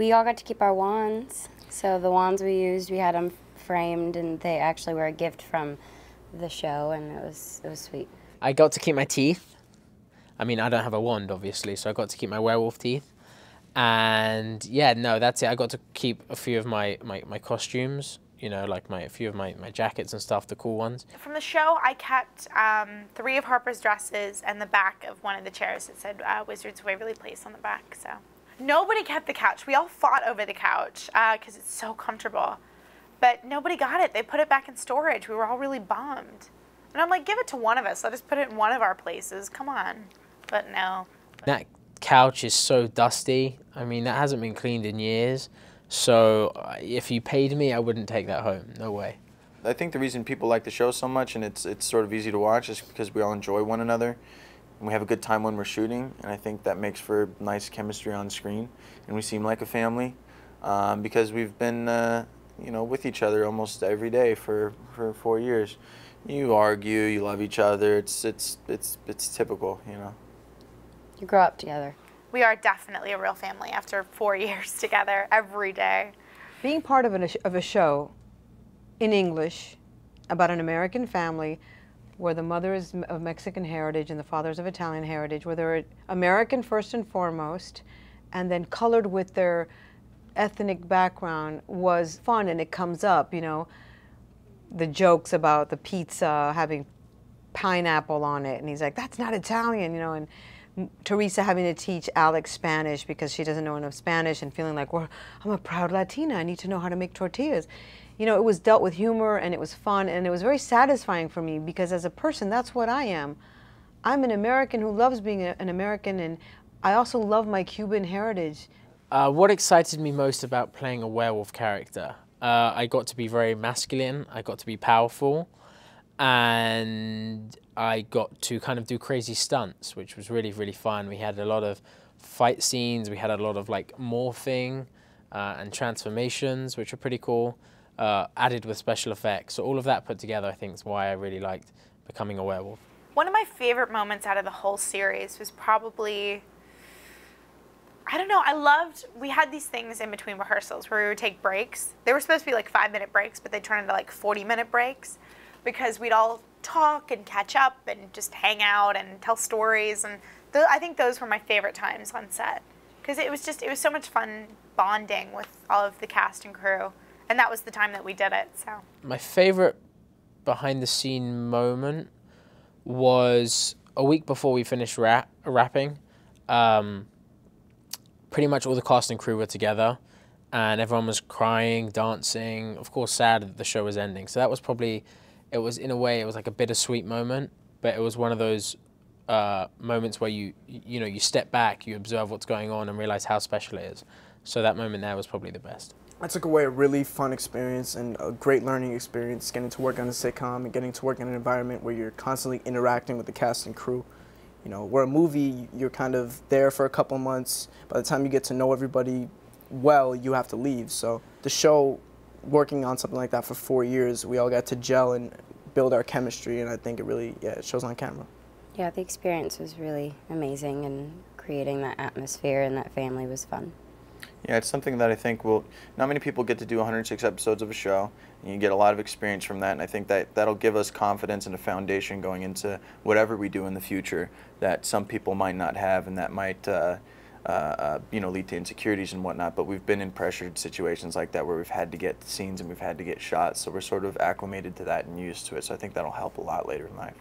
We all got to keep our wands. So the wands we used, we had them framed, and they actually were a gift from the show, and it was sweet. I got to keep my teeth. I mean, I don't have a wand, obviously, so I got to keep my werewolf teeth. And yeah, no, that's it. I got to keep a few of my costumes, you know, like a few of my jackets and stuff, the cool ones. From the show, I kept 3 of Harper's dresses and the back of one of the chairs that said Wizards of Waverly Place on the back. So nobody kept the couch. We all fought over the couch because it's so comfortable. But nobody got it. They put it back in storage. We were all really bummed. And I'm like, give it to one of us. Let us put it in one of our places. Come on. But no. That couch is so dusty. I mean, that hasn't been cleaned in years. So if you paid me, I wouldn't take that home. No way. I think the reason people like the show so much, and it's sort of easy to watch, is because we all enjoy one another. And we have a good time when we're shooting. And I think that makes for nice chemistry on screen. And we seem like a family because we've been you know, with each other almost every day for 4 years. You argue, you love each other. It's typical, you know. You grow up together. We are definitely a real family after 4 years together every day. Being part of a show in English about an American family where the mother is of Mexican heritage and the father is of Italian heritage, where they're American first and foremost, and then colored with their ethnic background was fun. And it comes up, you know, the jokes about the pizza having pineapple on it, and he's like, that's not Italian, you know, and Teresa having to teach Alex Spanish because she doesn't know enough Spanish and feeling like, well, I'm a proud Latina, I need to know how to make tortillas. You know, it was dealt with humor, and it was fun, and it was very satisfying for me because as a person, that's what I am. I'm an American who loves being an American, and I also love my Cuban heritage. What excited me most about playing a werewolf character? I got to be very masculine, I got to be powerful, and I got to kind of do crazy stunts, which was really, really fun. We had a lot of fight scenes, we had a lot of like morphing and transformations, which were pretty cool, added with special effects. So all of that put together, I think, is why I really liked becoming a werewolf. One of my favorite moments out of the whole series was probably, I don't know, we had these things in between rehearsals where we would take breaks. They were supposed to be like 5-minute breaks, but they turned into like 40-minute breaks because we'd all talk and catch up and just hang out and tell stories. And I think those were my favorite times on set because it was so much fun bonding with all of the cast and crew. And that was the time that we did it, so. My favorite behind the scene moment was a week before we finished wrapping. Pretty much all the cast and crew were together and everyone was crying, dancing, of course sad that the show was ending. So that was probably, it was in a way, it was like a bittersweet moment, but it was one of those moments where you step back, you observe what's going on and realize how special it is. So that moment there was probably the best. I took away a really fun experience and a great learning experience, getting to work on a sitcom and getting to work in an environment where you're constantly interacting with the cast and crew. You know, where a movie, you're kind of there for a couple months. By the time you get to know everybody well, you have to leave. So the show, working on something like that for 4 years, we all got to gel and build our chemistry, and I think it really, it shows on camera. Yeah, the experience was really amazing, and creating that atmosphere and that family was fun. Yeah, it's something that I think not many people get to do 106 episodes of a show, and you get a lot of experience from that, and I think that'll give us confidence and a foundation going into whatever we do in the future that some people might not have, and that might lead to insecurities and whatnot. But we've been in pressured situations like that where we've had to get scenes and we've had to get shots, so we're sort of acclimated to that and used to it, so I think that'll help a lot later in life.